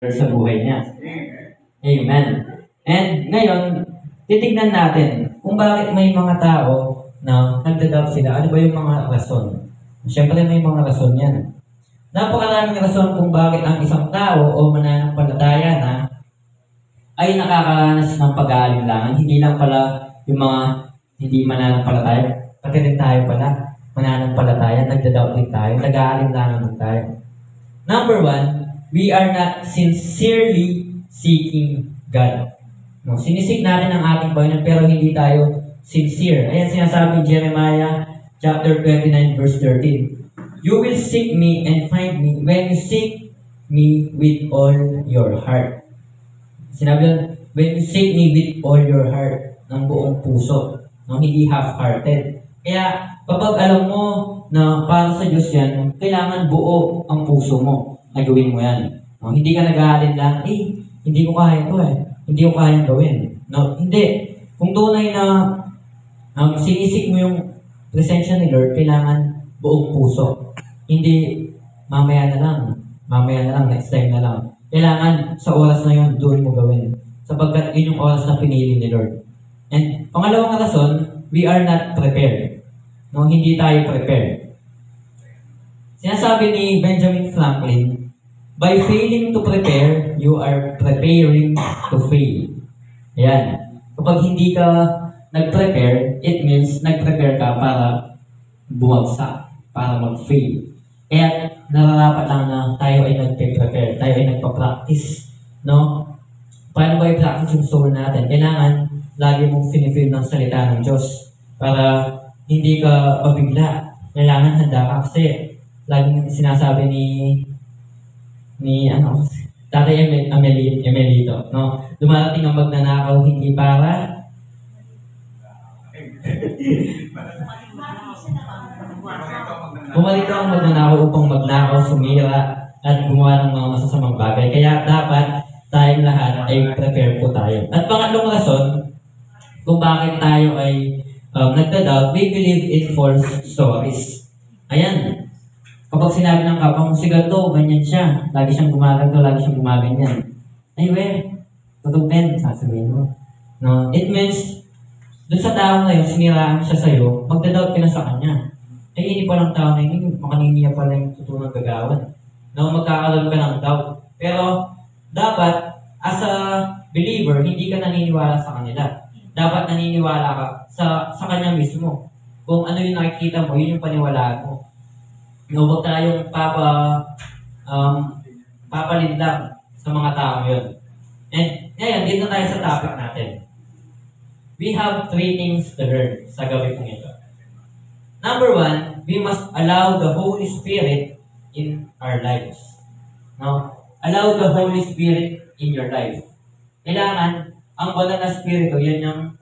sa buhay niya. Amen. And ngayon, titignan natin kung bakit may mga tao na nagdadoubt sila. Ano ba yung mga rason? Siyempre may mga rason yan. Napakaraming rason kung bakit ang isang tao o mananampalataya na ay nakakaranas ng pag-aalinlangan. Hindi lang pala yung mga hindi mananampalataya, pati rin tayo pala, mananampalataya, nagdadoubt din tayo, nag-aalinlangan din tayo. Number one, we are not sincerely seeking God. No, sinisik natin ang ating Panginoon pero hindi tayo sincere. Ayan sinasabi Jeremiah chapter 29 verse 13. You will seek me and find me when you seek me with all your heart. Sinabi doon, when you seek me with all your heart, ng buong puso, no, hindi half-hearted. Kaya kapag alam mo na para sa Diyos yan, kailangan buo ang puso mo na gawin mo yan. No, hindi ka nag-aalin lang, hindi ko kaya ito hindi ko kaya gawin. No, hindi. Kung tunay na sinisik mo yung presensya ni Lord, kailangan buong puso. Hindi mamaya na lang, next time na lang. Kailangan sa oras na yun, doon mo gawin. Sapagkat yun yung oras na pinili ni Lord. And pangalawang rason, we are not prepared. No, hindi tayo prepared. Sinasabi ni Benjamin Franklin, by failing to prepare, you are preparing to fail. Ayan. Kapag hindi ka nag-prepare, it means nag-prepare ka para bumagsak, para mag-fail. Kaya nararapat lang na tayo ay nag-prepare, tayo ay nagpa-practice. No? Paano ba i-practice yung soul natin? Kailangan lagi mong finifeel ng salita ng Diyos para hindi ka mabigla. Kailangan handa ka kasi laging sinasabi ni Tatay Emelito, no? Dumarating ang magnanakaw hindi para bumalik ang magnanakaw upang magnakaw, sumira, at gumawa ng mga masasamang bagay. Kaya dapat tayong lahat ay prepare po tayo. At pangatlong rason kung bakit tayo ay nagda-doubt, we believe in false stories. Ayan. Kapag sinabi ng kapwa, si ganito, ganyan siya. Lagi siyang gumaganto, lagi siyang gumaganyan. Ay, totoo din, sasabihin mo. No? It means, dun sa tao na yun, siniraan siya sa'yo, magda-doubt ka na sa kanya. Ay, hindi pa lang tao na yun, makaniniya pala yung tutunang gagawan. No, magkakaroon ka ng doubt. Pero, dapat, as a believer, hindi ka naniniwala sa kanila. Dapat naniniwala ka sa kanya mismo. Kung ano yung nakikita mo, yun yung paniwalaan mo. No, huwag tayong papalit lang sa mga tao yun. And, ngayon, dito tayo sa topic natin. We have 3 things to learn sa gabi pong ito. Number 1, we must allow the Holy Spirit in our lives. No? Allow the Holy Spirit in your life. Kailangan, ang banal na Espiritu, yan yung